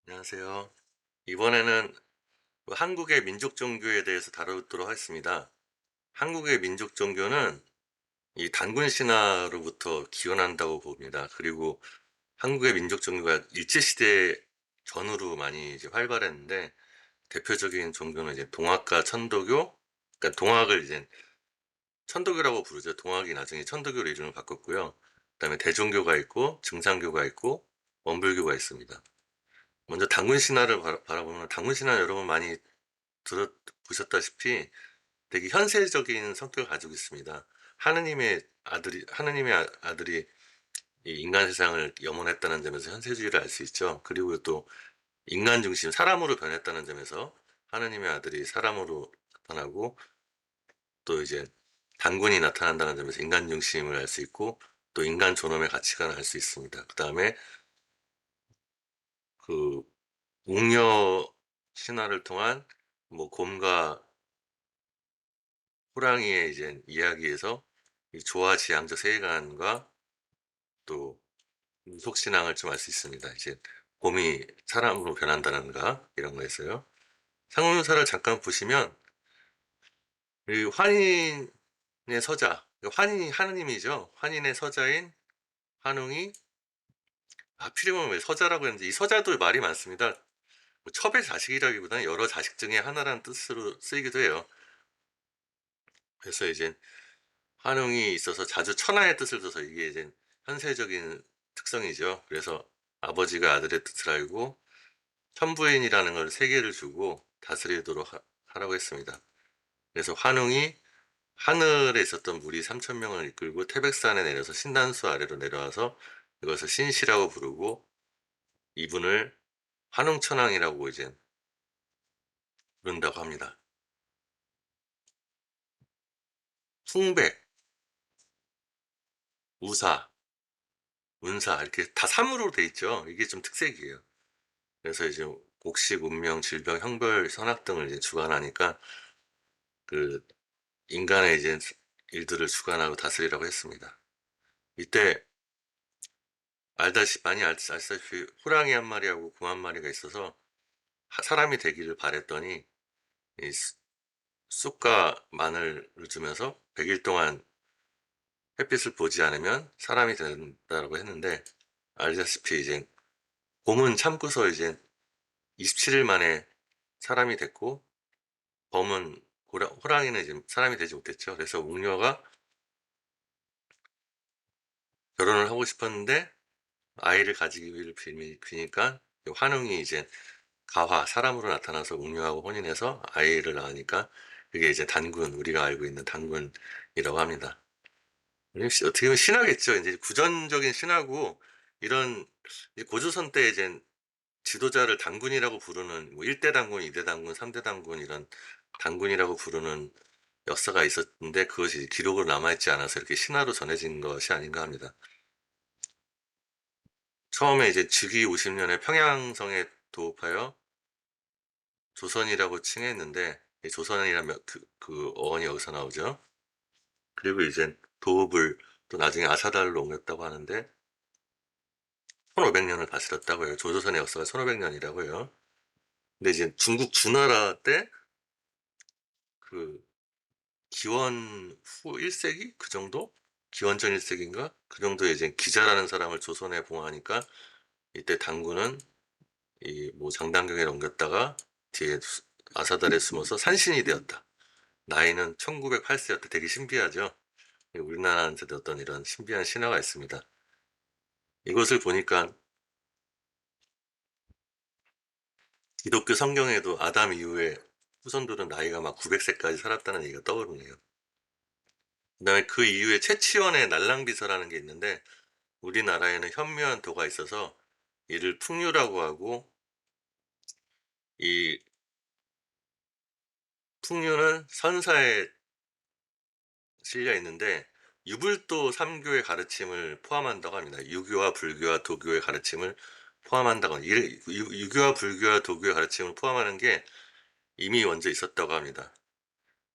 안녕하세요. 이번에는 한국의 민족 종교에 대해서 다루도록 하겠습니다. 한국의 민족 종교는 이 단군 신화로부터 기원한다고 봅니다. 그리고 한국의 민족 종교가 일제시대 전후로 많이 이제 활발했는데, 대표적인 종교는 이제 동학과 천도교, 그러니까 동학을 이제 천도교라고 부르죠. 동학이 나중에 천도교로 이름을 바꿨고요. 그다음에 대종교가 있고 증산교가 있고 원불교가 있습니다. 먼저 단군 신화를 바라보면, 단군 신화 여러분 많이 들어보셨다시피 되게 현세적인 성격을 가지고 있습니다. 하느님의 아들이 이 인간 세상을 염원했다는 점에서 현세주의를 알 수 있죠. 그리고 또 인간 중심, 사람으로 변했다는 점에서 하느님의 아들이 사람으로 나타나고, 또 이제 단군이 나타난다는 점에서 인간 중심을 알 수 있고, 또 인간 존엄의 가치관을 알 수 있습니다. 그 다음에 그 웅녀 신화를 통한 뭐 곰과 호랑이의 이제 이야기에서 이 조화지향적 세계관과 또 속신앙을 좀 알 수 있습니다. 이제 곰이 사람으로 변한다는가 이런 거였어요. 상호명사를 잠깐 보시면 이 환인의 서자, 환인이 하느님이죠. 환인의 서자인 환웅이, 하필이면 왜 서자라고 했는지, 이 서자도 말이 많습니다. 뭐 첩의 자식이라기보다는 여러 자식 중에 하나라는 뜻으로 쓰이기도 해요. 그래서 이제 환웅이 있어서 자주 천하의 뜻을 둬서, 이게 이제 현세적인 특성이죠. 그래서 아버지가 아들의 뜻을 알고 천부인이라는 걸 세 개를 주고 다스리도록 하라고 했습니다. 그래서 환웅이 하늘에 있었던 무리 3,000명을 이끌고 태백산에 내려서 신단수 아래로 내려와서 이것을 신시라고 부르고, 이분을 환웅천왕이라고 이제 부른다고 합니다. 숭백, 우사, 운사 이렇게 다 삼으로 돼 있죠. 이게 좀 특색이에요. 그래서 이제 곡식, 운명, 질병, 형벌, 선악 등을 이제 주관하니까 그 인간의 이제 일들을 주관하고 다스리라고 했습니다. 이때 많이 알다시피 호랑이 한 마리하고 곰 한 마리가 있어서 사람이 되기를 바랬더니 이 쑥과 마늘을 주면서 100일 동안 햇빛을 보지 않으면 사람이 된다고 했는데, 알다시피 이제 곰은 참고서 이제 27일 만에 사람이 됐고, 범은 호랑이는 이제 사람이 되지 못했죠. 그래서 웅녀가 결혼을 하고 싶었는데 아이를 가지기를 비니까 환웅이 이제 사람으로 나타나서 웅녀하고 혼인해서 아이를 낳으니까 그게 이제 단군, 우리가 알고 있는 단군이라고 합니다. 어떻게 보면 신화겠죠. 이제 구전적인 신화고, 이런 고조선 때 이제 지도자를 단군이라고 부르는, 뭐 1대 단군, 2대 단군, 3대 단군, 이런 단군이라고 부르는 역사가 있었는데, 그것이 기록으로 남아있지 않아서 이렇게 신화로 전해진 것이 아닌가 합니다. 처음에 이제 즉위 50년에 평양성에 도읍하여 조선이라고 칭했는데, 이 조선이라면 그 어원이 여기서 나오죠. 그리고 이제 도읍을 또 나중에 아사달로 옮겼다고 하는데 1500년을 다스렸다고 해요. 조조선의 역사가 1500년이라고 해요. 근데 이제 중국 주나라 때 그 기원 후 1세기 그 정도? 기원 전 1세기인가? 그 정도에 이제 기자라는 사람을 조선에 봉하니까, 이때 당군은 이 뭐 장단경에 옮겼다가 뒤에 아사달에 숨어서 산신이 되었다. 나이는 1908세였다. 되게 신비하죠. 우리나라한테도 어떤 이런 신비한 신화가 있습니다. 이것을 보니까 기독교 성경에도 아담 이후에 후손들은 나이가 막 900세까지 살았다는 얘기가 떠오르네요. 그다음에 그 이후에 채치원의 날랑비서라는 게 있는데, 우리나라에는 현묘한 도가 있어서 이를 풍류라고 하고, 이 풍류는 선사에 실려 있는데 유불도 3교의 가르침을 포함한다고 합니다. 유교와 불교와 도교의 가르침을 포함한다고 합니다. 유교와 불교와 도교의 가르침을 포함하는 게 이미 먼저 있었다고 합니다.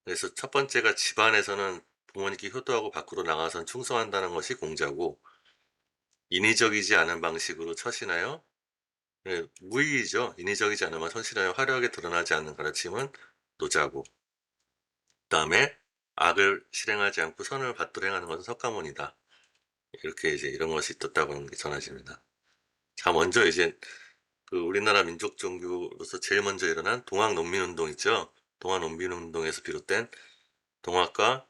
그래서 첫 번째가 집안에서는 부모님께 효도하고 밖으로 나가선 충성한다는 것이 공자고, 인위적이지 않은 방식으로 처신하여 예, 무의이죠. 인위적이지 않으면 선실하여 화려하게 드러나지 않는 가르침은 노자고, 그다음에 악을 실행하지 않고 선을 받들어 행하는 것은 석가모니다. 이렇게 이제 이런 것이 떴다고 전해집니다. 자, 먼저 이제 그 우리나라 민족 종교로서 제일 먼저 일어난 동학농민운동 있죠. 동학농민운동에서 비롯된 동학과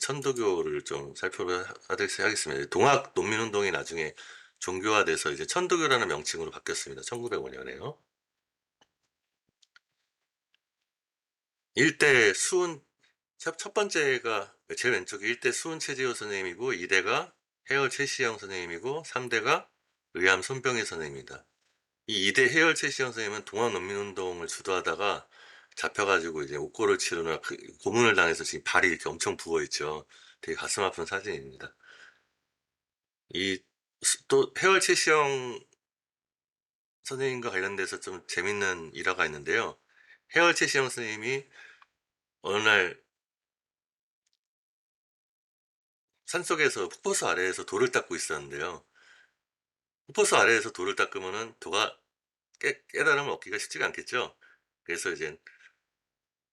천도교를 좀 살펴보도록 하겠습니다. 동학농민운동이 나중에 종교화돼서 이제 천도교라는 명칭으로 바뀌었습니다. 1905년에요. 일대 수은, 첫 번째가 제일 왼쪽에 1대 수은 최재호 선생님이고, 2대가 해열 최시영 선생님이고, 3대가 의암 손병희 선생님입니다. 이 2대 해열 최시영 선생님은 동학농민운동을 주도하다가 잡혀가지고 이제 옥고를 치르느라 고문을 당해서 지금 발이 이렇게 엄청 부어있죠. 되게 가슴 아픈 사진입니다. 이, 또 해월 최시영 선생님과 관련돼서 좀 재밌는 일화가 있는데요. 해월 최시영 선생님이 어느 날 산속에서 폭포수 아래에서 돌을 닦고 있었는데요. 폭포수 아래에서 돌을 닦으면은 도가 깨달음을 얻기가 쉽지가 않겠죠. 그래서 이제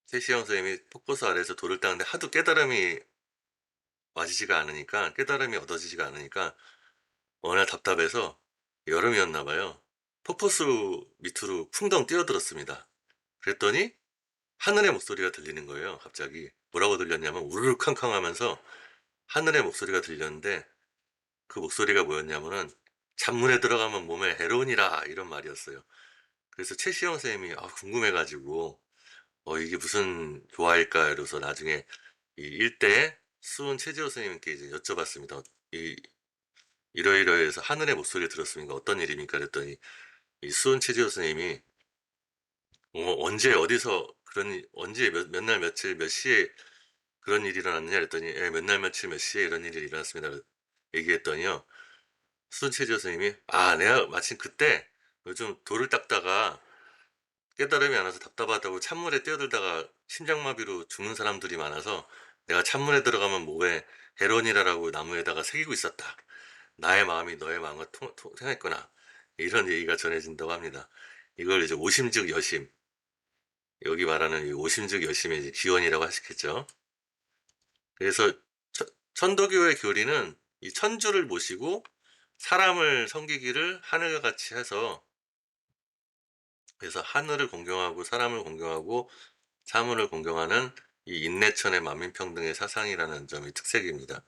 최시영 선생님이 폭포수 아래에서 돌을 닦는데 하도 깨달음이 와지지가 않으니까, 깨달음이 얻어지지가 않으니까 어느 날 답답해서, 여름이었나 봐요. 폭포수 밑으로 풍덩 뛰어들었습니다. 그랬더니 하늘의 목소리가 들리는 거예요. 갑자기 뭐라고 들렸냐면 우르르 쾅쾅 하면서 하늘의 목소리가 들렸는데, 그 목소리가 뭐였냐면은 잔물에 들어가면 몸에 해로운이라, 이런 말이었어요. 그래서 최시영 선생님이 궁금해가지고 이게 무슨 교화일까 이러서 나중에 이 일대 수은 최지호 선생님께 이제 여쭤봤습니다. 이 이러이러해서 하늘의 목소리 들었습니까? 어떤 일입니까? 그랬더니 이 수은 최지호 선생님이 언제 어디서 언제 몇 날 며칠 몇 시에 그런 일이 일어났느냐 그랬더니, 예, 몇 날 며칠 몇 시에 이런 일이 일어났습니다. 얘기했더니요. 수은 최지호 선생님이, 내가 마침 그때 요즘 돌을 닦다가 깨달음이 안 와서 답답하다고 찬물에 뛰어들다가 심장마비로 죽는 사람들이 많아서 내가 찬물에 들어가면 목에 헤론이라라고 나무에다가 새기고 있었다. 나의 마음이 너의 마음과 통했구나. 이런 얘기가 전해진다고 합니다. 이걸 이제 오심즉 여심, 여기 말하는 이 오심즉 여심의 이제 기원이라고 하시겠죠. 그래서 천도교의 교리는 이 천주를 모시고 사람을 섬기기를 하늘과 같이 해서, 그래서 하늘을 공경하고 사람을 공경하고 사물을 공경하는 이 인내천의 만민평등의 사상이라는 점이 특색입니다.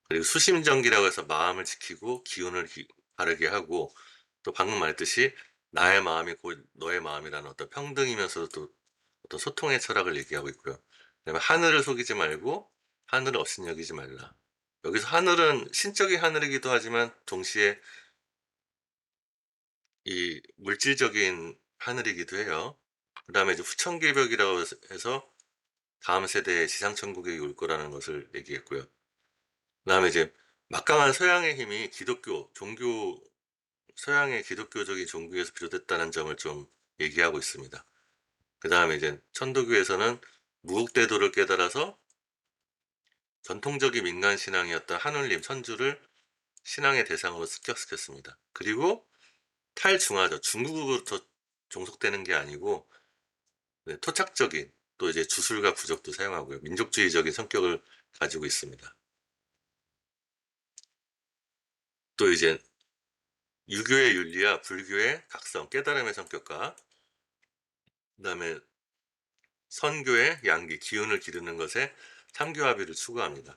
그리고 수심정기라고 해서 마음을 지키고 기운을 바르게 하고, 또 방금 말했듯이 나의 마음이 곧 너의 마음이라는 어떤 평등이면서도 또 어떤 소통의 철학을 얘기하고 있고요. 그다음에 하늘을 속이지 말고 하늘을 업신여기지 말라. 여기서 하늘은 신적인 하늘이기도 하지만 동시에 이 물질적인 하늘이기도 해요. 그 다음에 이제 후천길벽이라고 해서 다음 세대의 지상천국이 올 거라는 것을 얘기했고요. 그 다음에 이제 막강한 서양의 힘이 서양의 기독교적인 종교에서 비롯됐다는 점을 좀 얘기하고 있습니다. 그 다음에 이제 천도교에서는 무국대도를 깨달아서 전통적인 민간 신앙이었던 하늘님, 천주를 신앙의 대상으로 습격시켰습니다. 그리고 탈중화죠. 중국으로부터 종속되는 게 아니고, 네, 토착적인, 또 이제 주술과 부적도 사용하고요. 민족주의적인 성격을 가지고 있습니다. 또 이제 유교의 윤리와 불교의 각성, 깨달음의 성격과 그다음에 선교의 양기, 기운을 기르는 것에 삼교합의를 추구합니다.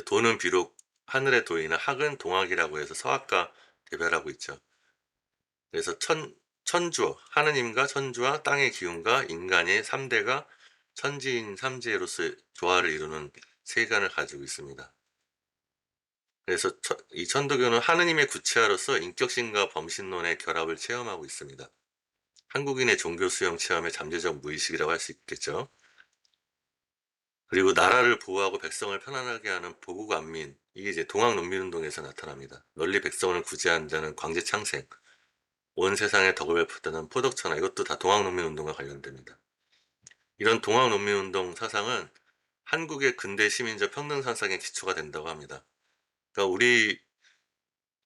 도는 비록 하늘의 도이나 학은 동학이라고 해서 서학과 대별하고 있죠. 그래서 천주, 하느님과 천주와 땅의 기운과 인간의 3대가 천지인 삼재로서의 조화를 이루는 세간을 가지고 있습니다. 그래서 이 천도교는 하느님의 구체화로서 인격신과 범신론의 결합을 체험하고 있습니다. 한국인의 종교 수용 체험의 잠재적 무의식이라고 할 수 있겠죠. 그리고 나라를 보호하고 백성을 편안하게 하는 보국안민, 이게 이제 동학농민운동에서 나타납니다. 널리 백성을 구제한다는 광제창생, 온 세상에 덕을 베푸다는 포덕천하, 이것도 다 동학농민운동과 관련됩니다. 이런 동학농민운동 사상은 한국의 근대 시민적 평등 사상의 기초가 된다고 합니다. 그러니까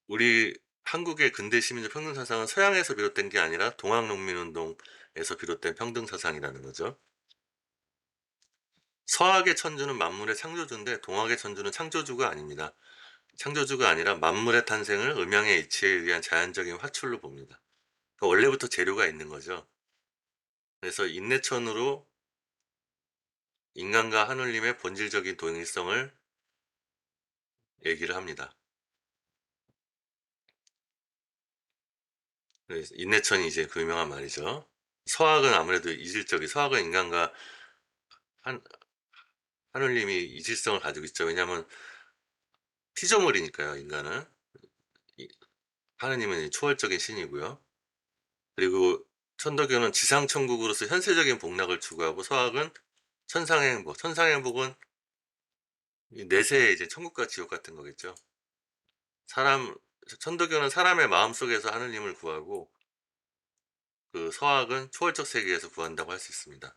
우리 한국의 근대 시민적 평등 사상은 서양에서 비롯된 게 아니라 동학 농민 운동에서 비롯된 평등 사상이라는 거죠. 서학의 천주는 만물의 창조주인데 동학의 천주는 창조주가 아닙니다. 창조주가 아니라 만물의 탄생을 음양의 이치에 의한 자연적인 화출로 봅니다. 그러니까 원래부터 재료가 있는 거죠. 그래서 인내천으로 인간과 하느님의 본질적인 동일성을 얘기를 합니다. 그래서 인내천이 이제 그 유명한 말이죠. 서학은 아무래도 이질적이, 서학은 인간과 한, 하느님이 이질성을 가지고 있죠. 왜냐하면 피조물이니까요, 인간은. 하느님은 초월적인 신이고요. 그리고 천도교는 지상천국으로서 현세적인 복락을 추구하고, 서학은 천상의 행복. 천상의 행복은 내세의 이제 천국과 지옥 같은 거겠죠. 사람, 천도교는 사람의 마음속에서 하느님을 구하고, 그 서학은 초월적 세계에서 구한다고 할 수 있습니다.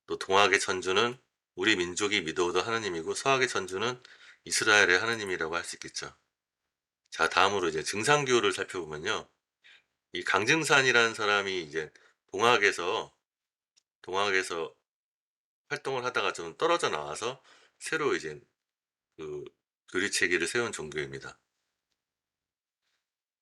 또 동학의 천주는 우리 민족이 믿어오던 하느님이고, 서학의 천주는 이스라엘의 하느님이라고 할 수 있겠죠. 자, 다음으로 이제 증상교를 살펴보면요. 이 강증산이라는 사람이 이제 동학에서 활동을 하다가 좀 떨어져 나와서 새로 이제 그 교리체계를 세운 종교입니다.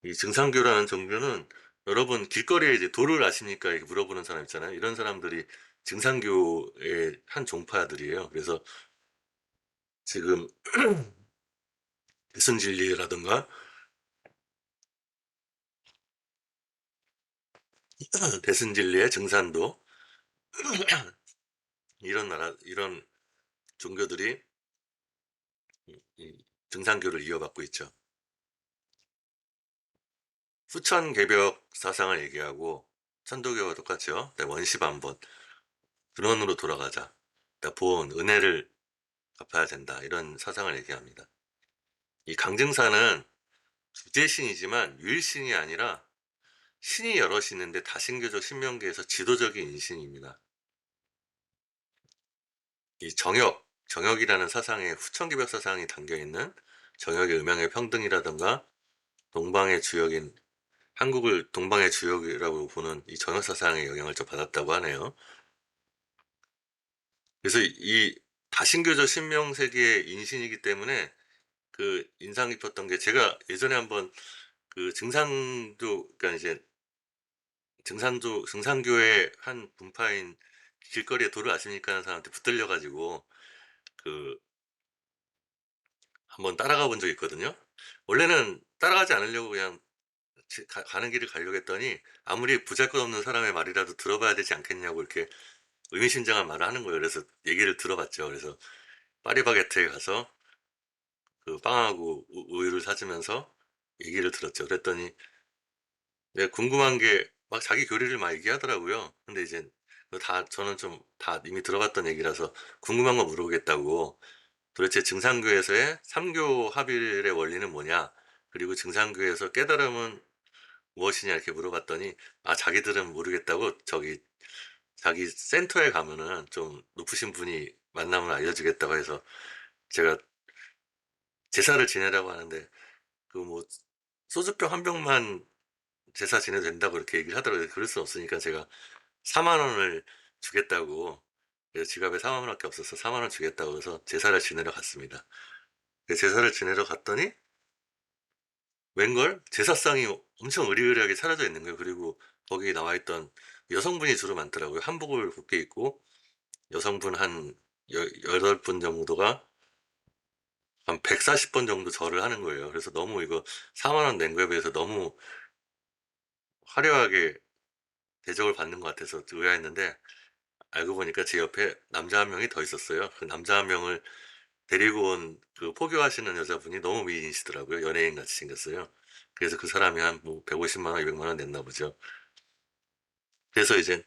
이 증상교라는 종교는 여러분 길거리에 이제 도를 아십니까? 이렇게 물어보는 사람 있잖아요. 이런 사람들이 증상교의 한 종파들이에요. 그래서 지금 대승진리라든가 대승진리의 증산도 이런 종교들이 이 증상교를 이어받고 있죠. 후천개벽 사상을 얘기하고 천도교와 똑같죠. 네, 원시반본 근원으로 돌아가자. 그러니까 본 은혜를 갚아야 된다. 이런 사상을 얘기합니다. 이 강증사는 주제신이지만 유일신이 아니라 신이 여럿이 있는데 다신교적 신명계에서 지도적인 인신입니다. 이 정역이라는 사상에 후천개벽 사상이 담겨있는 정역의 음양의 평등이라든가 동방의 주역인 한국을 동방의 주역이라고 보는 이 정역 사상의 영향을 좀 받았다고 하네요. 그래서 이 다신교적 신명세계의 인신이기 때문에 그 인상 깊었던 게 제가 예전에 한번 그 그러니까 이제 증산교의 한 분파인 길거리에 도를 아십니까 하는 사람한테 붙들려가지고 그 한번 따라가 본 적이 있거든요. 원래는 따라가지 않으려고 그냥 가는 길을 가려고 했더니 아무리 보잘것없는 사람의 말이라도 들어봐야 되지 않겠냐고 이렇게 의미심장한 말을 하는 거예요. 그래서 얘기를 들어봤죠. 그래서 파리바게트에 가서 그 빵하고 우유를 사주면서 얘기를 들었죠. 그랬더니 내가 궁금한 게 막 자기 교리를 막 얘기하더라고요. 근데 이제 저는 좀 다 이미 들어봤던 얘기라서 궁금한 거 물어보겠다고 도대체 증상교에서의 삼교 합일의 원리는 뭐냐? 그리고 증상교에서 깨달음은 무엇이냐 이렇게 물어봤더니 자기들은 모르겠다고 자기 센터에 가면은 좀 높으신 분이 만나면 알려주겠다고 해서 제가 제사를 지내라고 하는데 그 뭐 소주병 한 병만 제사 지내도 된다고 이렇게 얘기를 하더라고요. 그럴 수 없으니까 제가 4만 원을 주겠다고 그래서 지갑에 4만 원밖에 없어서 4만 원 주겠다고 해서 제사를 지내러 갔습니다. 제사를 지내러 갔더니 웬걸 제사상이 엄청 으리으리하게 차려져 있는 거예요. 그리고 거기 나와 있던 여성분이 주로 많더라고요. 한복을 곱게 입고 여성분 한 8분 정도가 한 140번 정도 절을 하는 거예요. 그래서 너무 이거 4만 원 낸 거에 비해서 너무 화려하게 대접을 받는 것 같아서 의아했는데 알고 보니까 제 옆에 남자 한 명이 더 있었어요. 그 남자 한 명을 데리고 온 그 포교하시는 여자분이 너무 미인이시더라고요. 연예인 같이 생겼어요. 그래서 그 사람이 한 뭐 150만 원, 200만 원 냈나 보죠. 그래서 이제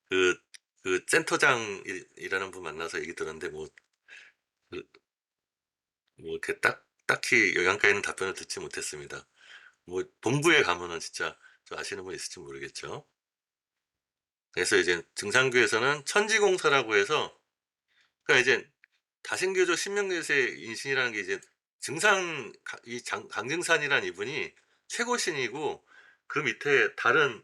그, 그 센터장이라는 분 만나서 얘기 들었는데 그, 뭐 이렇게 딱히 영양가 있는 답변을 듣지 못했습니다. 뭐 본부에 가면은 진짜 좀 아시는 분 있을지 모르겠죠. 그래서 이제 증상교에서는 천지공사라고 해서 그러니까 이제 다신교적 신명제세 인신이라는 게 이제 강증산이라는 이분이 최고신이고 그 밑에 다른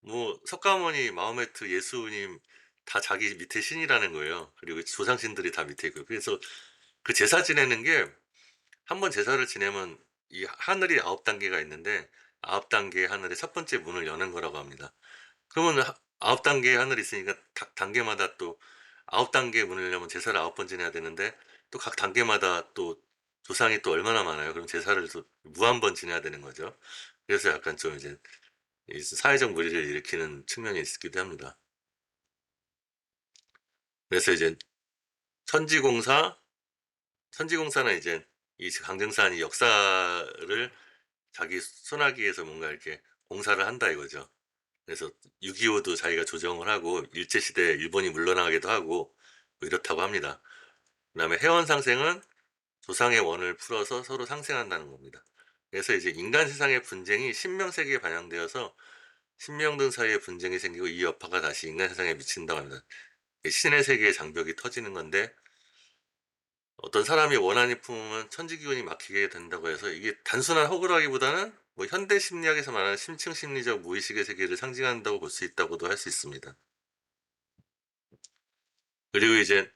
뭐 석가모니, 마호메트, 예수님 다 자기 밑에 신이라는 거예요. 그리고 조상신들이 다 밑에 있고요. 그래서 그 제사 지내는 게 한 번 제사를 지내면 이 하늘이 9단계가 있는데 9단계 하늘의 첫 번째 문을 여는 거라고 합니다. 그러면 9단계의 하늘이 있으니까 단계마다 또 9단계 문을 열려면 제사를 9번 지내야 되는데 또 각 단계마다 또 조상이 또 얼마나 많아요. 그럼 제사를 또 무한번 지내야 되는 거죠. 그래서 약간 좀 이제 이 사회적 무리를 일으키는 측면이 있기도 합니다. 그래서 이제 천지공사, 천지공사는 이제 이 강정산이 역사를 자기 손아귀에서 뭔가 이렇게 공사를 한다 이거죠. 그래서 6.25도 자기가 조정을 하고 일제시대에 일본이 물러나기도 하고 뭐 이렇다고 합니다. 그 다음에 해원상생은 조상의 원을 풀어서 서로 상생한다는 겁니다. 그래서 이제 인간 세상의 분쟁이 신명세계에 반영되어서 신명등 사이에 분쟁이 생기고 이 여파가 다시 인간 세상에 미친다고 합니다. 신의 세계의 장벽이 터지는 건데 어떤 사람이 원한이 품으면 천지기운이 막히게 된다고 해서 이게 단순한 허구라기보다는 뭐 현대 심리학에서 말하는 심층 심리적 무의식의 세계를 상징한다고 볼 수 있다고도 할 수 있습니다. 그리고 이제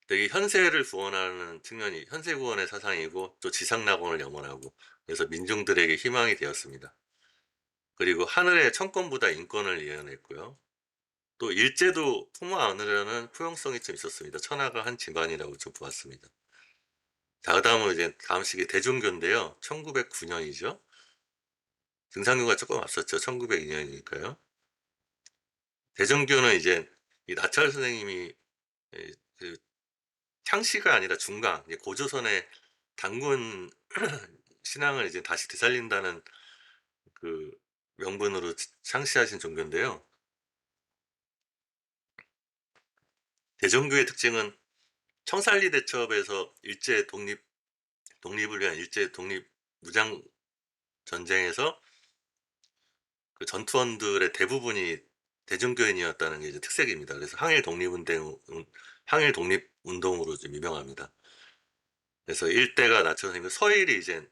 되게 현세를 구원하는 측면이 현세 구원의 사상이고 또 지상 낙원을 염원하고 그래서 민중들에게 희망이 되었습니다. 그리고 하늘의 천권보다 인권을 예언했고요. 또 일제도 품어 안으려는 포용성이 좀 있었습니다. 천하가 한 집안이라고 좀 보았습니다. 자, 그다음은 이제 다음 시기 대종교인데요. 1909년이죠. 등산교가 조금 앞섰죠. 1902년이니까요. 대종교는 이제 이 나찰 선생님이 그 창시가 아니라 중강, 고조선의 단군 신앙을 이제 다시 되살린다는 그 명분으로 창시하신 종교인데요. 대종교의 특징은 청산리 대첩에서 독립을 위한 일제 독립 무장 전쟁에서 그 전투원들의 대부분이 대종교인이었다는 게 이제 특색입니다. 그래서 항일 독립운동으로 좀 유명합니다. 그래서 일대가 나처럼 서일이 이제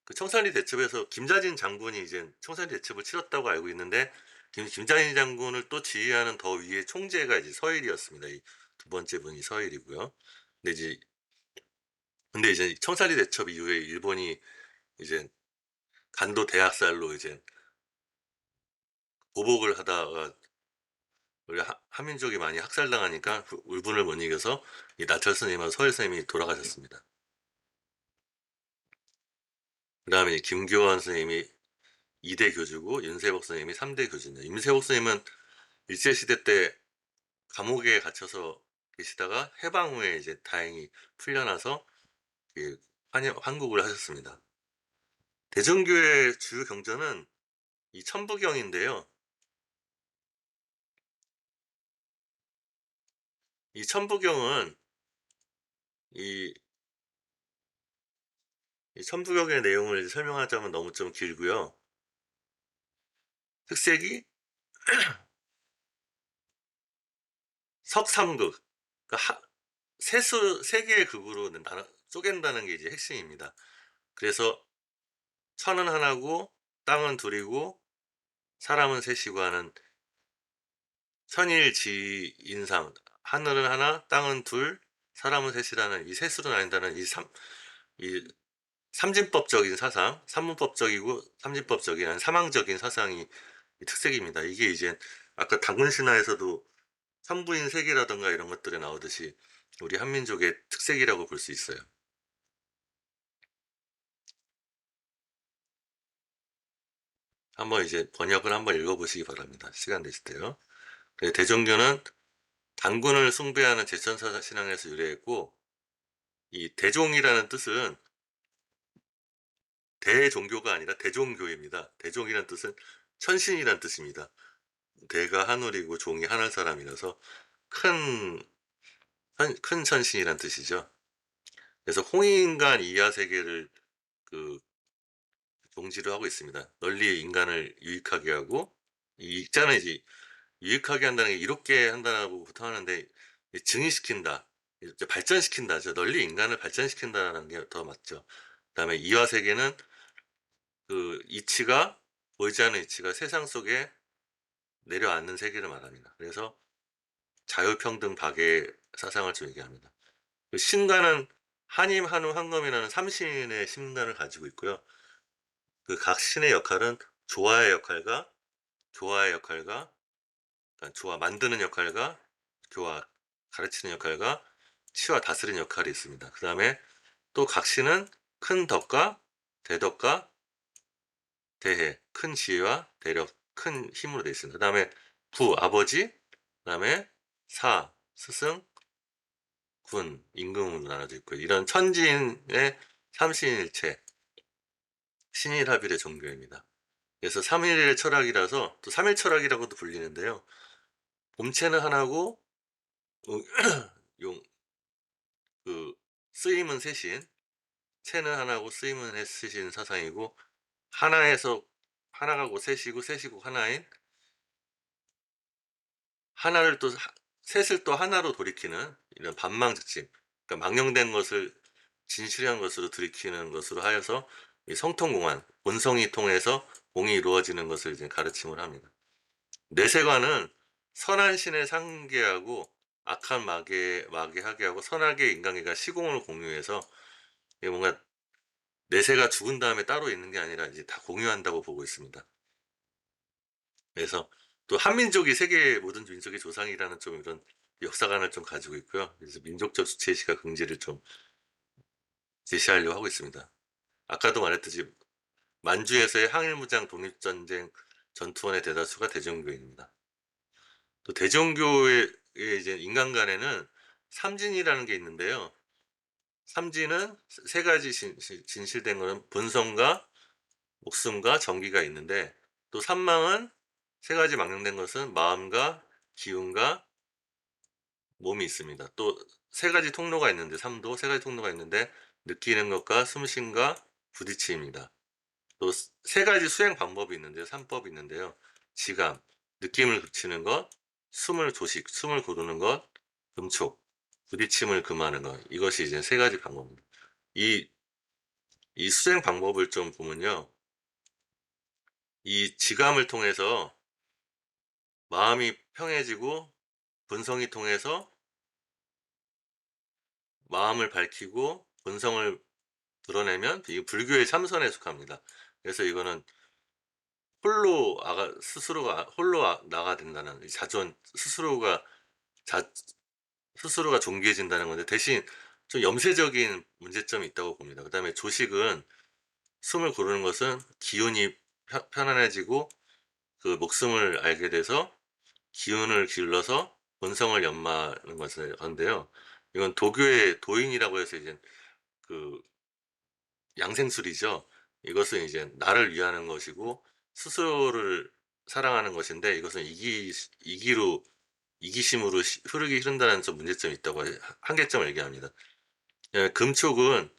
그 청산리 대첩에서 김자진 장군이 이제 청산리 대첩을 치렀다고 알고 있는데 김자진 장군을 또 지휘하는 더 위의 총재가 이제 서일이었습니다. 이 두 번째 분이 서일이고요. 근데 이제 청산리 대첩 이후에 일본이 이제 간도 대학살로 이제 보복을 하다가 우리 한민족이 많이 학살당하니까 그 울분을 못 이겨서 이 나철 스님과 서일 스님이 돌아가셨습니다. 그 다음에 김교환 스님이 2대 교주고 윤세복 스님이 3대 교주입니다. 윤세복 스님은 일제시대 때 감옥에 갇혀서 계시다가 해방 후에 이제 다행히 풀려나서 환국을 하셨습니다. 대종교의 주요 경전은 이 천부경인데요. 이 천부경은 이, 이 천부경의 내용을 설명하자면 너무 좀 길고요. 특색이 석삼극, 그러니까 세 개의 극으로 쪼갠다는 게 이제 핵심입니다. 그래서 천은 하나고 땅은 둘이고 사람은 셋이고 하는 천일지인상, 하늘은 하나, 땅은 둘, 사람은 셋이라는 이 셋으로 나뉜다는 이 삼진법적인 사상, 삼문법적이고 삼진법적인 사망적인 사상이 특색입니다. 이게 이제 아까 당군 신화에서도 산부인 세계라든가 이런 것들에 나오듯이 우리 한민족의 특색이라고 볼 수 있어요. 한번 이제 번역을 한번 읽어보시기 바랍니다. 시간 되실 때요. 대종교는 단군을 숭배하는 제천사 신앙에서 유래했고 이 대종이라는 뜻은 대종교가 아니라 대종교입니다. 대종이라는 뜻은 천신이라는 뜻입니다. 대가 하늘이고 종이 하늘 사람이라서 큰, 큰 천신이라는 뜻이죠. 그래서 홍익인간 이하 세계를 그 종지를 하고 있습니다. 널리 인간을 유익하게 하고 이 익자는 이제 유익하게 한다는 게 이롭게 한다고 보통 하는데 증의시킨다, 이제 발전시킨다, 저 널리 인간을 발전시킨다는 게 더 맞죠. 그다음에 이화 세계는 그 이치가 보이지 않는 이치가 세상 속에 내려앉는 세계를 말합니다. 그래서 자유평등 박애 사상을 좀 얘기합니다. 그 신과는 한임, 한우, 한검이라는 삼신의 신간을 가지고 있고요. 그 각 신의 역할은 조화의 역할과 교화의 역할과 그러니까 조화 만드는 역할과 교화 가르치는 역할과 치와 다스리는 역할이 있습니다. 그 다음에 또 각 신은 큰 덕과 대덕과 대해, 큰 지혜와 대력, 큰 힘으로 되어 있습니다. 그 다음에 부, 아버지, 그 다음에 사, 스승, 군, 임금으로 나눠져 있고요. 이런 천지인의 삼신일체, 신일합일의 종교입니다. 그래서 삼일의 철학이라서 또 삼일철학이라고도 불리는데요. 본체는 하나고 용, 그 쓰임은 세신, 체는 하나고 쓰임은 세신 사상이고 하나에서 하나가 고 셋이고 셋이고 하나인 하나를 또 셋을 또 하나로 돌이키는 이런 반망특심, 그러니까 망령된 것을 진실한 것으로 들이키는 것으로 하여서 이 성통공한 본성이 통해서 공이 이루어지는 것을 이제 가르침을 합니다. 내세관은 선한 신의 상계하고 악한 마계하게하고 선하게 인간계가 시공을 공유해서 이게 뭔가 내세가 죽은 다음에 따로 있는 게 아니라 이제 다 공유한다고 보고 있습니다. 그래서 또 한민족이 세계 모든 민족의 조상이라는 좀 이런 역사관을 좀 가지고 있고요. 그래서 민족적 주체의식과 긍지를 좀 제시하려고 하고 있습니다. 아까도 말했듯이 만주에서의 항일무장 독립전쟁 전투원의 대다수가 대종교인입니다. 또 대종교의 이제 인간관에는 삼진이라는 게 있는데요. 삼진은 세 가지 진실된 것은 본성과 목숨과 정기가 있는데 또 삼망은 세 가지 망령된 것은 마음과 기운과 몸이 있습니다. 또 세 가지 통로가 있는데 삼도 세 가지 통로가 있는데 느끼는 것과 숨쉼과 부딪힘입니다. 또 세 가지 수행 방법이 있는데요. 삼법이 있는데요. 지감, 느낌을 그치는 것, 숨을 고르는 것, 금촉, 부딪힘을 금하는 것. 이것이 이제 세 가지 방법입니다. 이, 이 수행 방법을 좀 보면요. 이 지감을 통해서 마음이 평해지고 본성이 통해서 마음을 밝히고 본성을 드러내면 이 불교의 참선에 속합니다. 그래서 이거는 홀로 나가 된다는 자존 스스로가 존귀해진다는 건데 대신 좀 염세적인 문제점이 있다고 봅니다. 그 다음에 조식은 숨을 고르는 것은 기운이 편안해지고 그 목숨을 알게 돼서 기운을 길러서 본성을 연마하는 것을 한데요. 이건 도교의 도인이라고 해서 이제 그 양생술이죠. 이것은 이제 나를 위하는 것이고 스스로를 사랑하는 것인데 이것은 이기심으로 흐른다는 좀 문제점이 있다고 한계점을 얘기합니다. 금촉은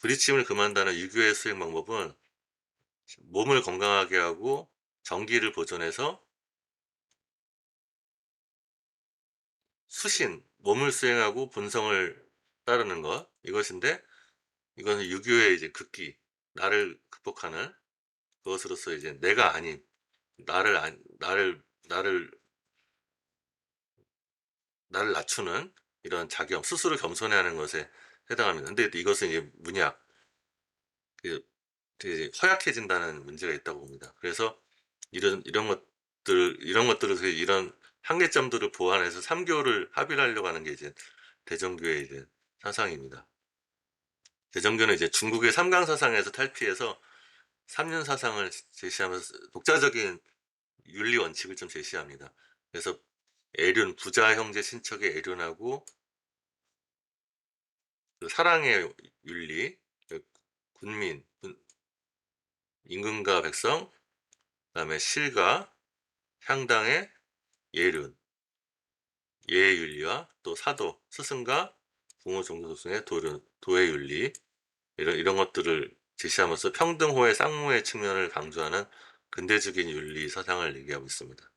부딪힘을 금한다는 유교의 수행 방법은 몸을 건강하게 하고 정기를 보존해서 몸을 수행하고 본성을 따르는 것 이것인데 이거는 유교의 이제 극기 나를 극복하는 그것으로서 이제 내가 아닌 나를 나를 나를 낮추는 이런 자경 스스로 겸손해하는 것에 해당합니다. 근데 이것은 이제 문약 그 되게 허약해진다는 문제가 있다고 봅니다. 그래서 이런 것들을 이런 한계점들을 보완해서 3교를 합의를 하려고 하는 게 이제 대종교의 이제 사상입니다. 대종교는 이제 중국의 삼강 사상에서 탈피해서 삼륜 사상을 제시하면서 독자적인 윤리 원칙을 좀 제시합니다. 그래서 부자 형제 친척의 애륜하고 그 사랑의 윤리, 그 군민, 임금과 백성, 그다음에 실가, 향당의 예륜, 예의 윤리와 또 사도, 스승과 부모 종교 소승의 도의 윤리 이런 것들을 제시하면서 평등호의 쌍무의 측면을 강조하는 근대적인 윤리 사상을 얘기하고 있습니다.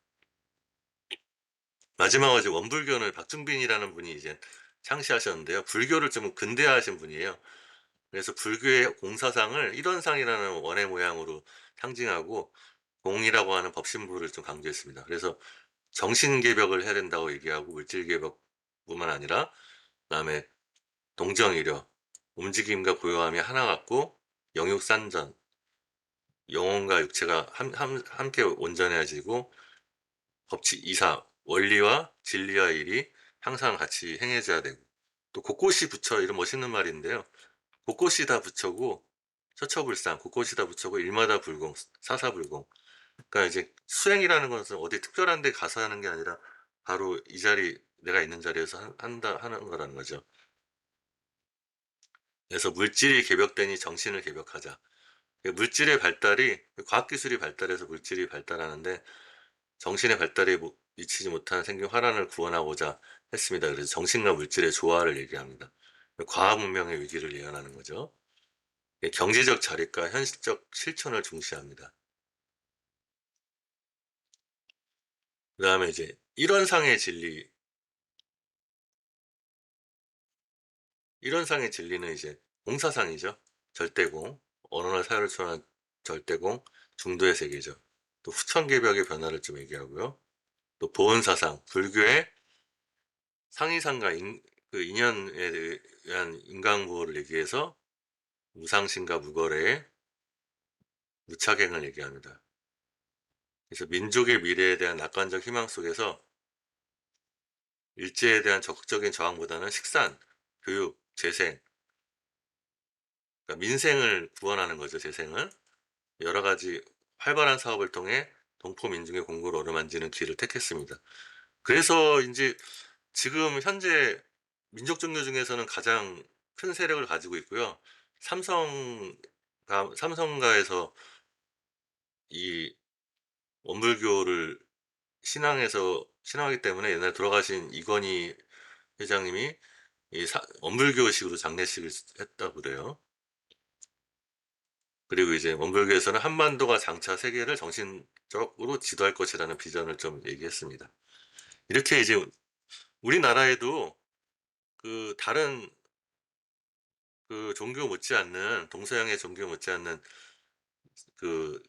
마지막으로 이제 원불교는 박중빈이라는 분이 이제 창시하셨는데요. 불교를 좀 근대화하신 분이에요. 그래서 불교의 공사상을 일원상이라는 원의 모양으로 상징하고 공이라고 하는 법신부를 좀 강조했습니다. 그래서 정신개벽을 해야 된다고 얘기하고 물질개벽뿐만 아니라 그다음에 동정이려 움직임과 고요함이 하나 같고 영육산전 영혼과 육체가 함께 온전해지고 법칙 이사 원리와 진리와 일이 항상 같이 행해져야 되고 또 곳곳이 부처 이런 멋있는 말인데요. 곳곳이 다 부처고 처처불상 곳곳이 다 부처고 일마다 불공 사사불공 그러니까 이제 수행이라는 것은 어디 특별한 데 가서 하는 게 아니라 바로 이 자리 내가 있는 자리에서 한다 하는 거라는 거죠. 그래서 물질이 개벽되니 정신을 개벽하자. 물질의 발달이 과학기술이 발달해서 물질이 발달하는데 정신의 발달에 미치지 못한 생긴 화란을 구원하고자 했습니다. 그래서 정신과 물질의 조화를 얘기합니다. 과학 문명의 위기를 예언하는 거죠. 경제적 자립과 현실적 실천을 중시합니다. 그 다음에 이제 일원상의 진리, 일원상의 진리는 이제 공사상이죠. 절대공, 언어나 사회를 초월한 절대공, 중도의 세계죠. 또 후천개벽의 변화를 좀 얘기하고요. 또 보은사상, 불교의 상이상과 그 인연에 대한 인간구호를 얘기해서 무상신과 무거래의 무착행을 얘기합니다. 그래서 민족의 미래에 대한 낙관적 희망 속에서 일제에 대한 적극적인 저항보다는 식산, 교육, 재생, 그러니까 민생을 구원하는 거죠, 재생을. 여러 가지 활발한 사업을 통해 동포 민중의 공고를 어루만지는 길을 택했습니다. 그래서 이제 지금 현재 민족 종교 중에서는 가장 큰 세력을 가지고 있고요. 삼성가에서 이 원불교를 신앙하기 때문에 옛날에 돌아가신 이건희 회장님이 원불교식으로 장례식을 했다고 그래요. 그리고 이제 원불교에서는 한반도가 장차 세계를 정신적으로 지도할 것이라는 비전을 좀 얘기했습니다. 이렇게 이제 우리나라에도 그 다른 그 종교 못지않는 동서양의 종교 못지않는 그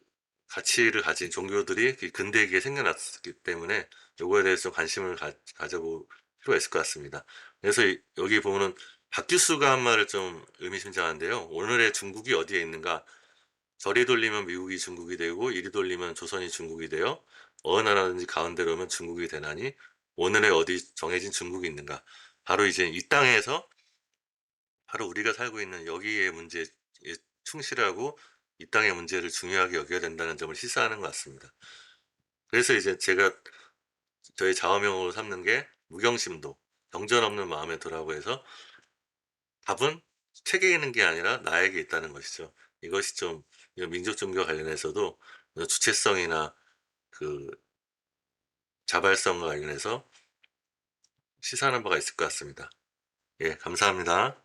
가치를 가진 종교들이 근대기에 생겨났기 때문에 요거에 대해서 관심을 가져볼 필요가 있을 것 같습니다. 그래서 여기 보면은 박규수가 한 말을 좀 의미심장한데요. 오늘의 중국이 어디에 있는가? 저리 돌리면 미국이 중국이 되고 이리 돌리면 조선이 중국이 되어 어느 나라든지 가운데로 오면 중국이 되나니 오늘의 어디 정해진 중국이 있는가? 바로 이제 이 땅에서 바로 우리가 살고 있는 여기의 문제에 충실하고 이 땅의 문제를 중요하게 여겨야 된다는 점을 시사하는 것 같습니다. 그래서 이제 제가 저의 좌우명으로 삼는 게 무경심도, 경전 없는 마음의 도라고 해서 답은 책에 있는 게 아니라 나에게 있다는 것이죠. 이것이 좀 민족 종교 관련해서도 주체성이나 그 자발성과 관련해서 시사하는 바가 있을 것 같습니다. 예, 감사합니다.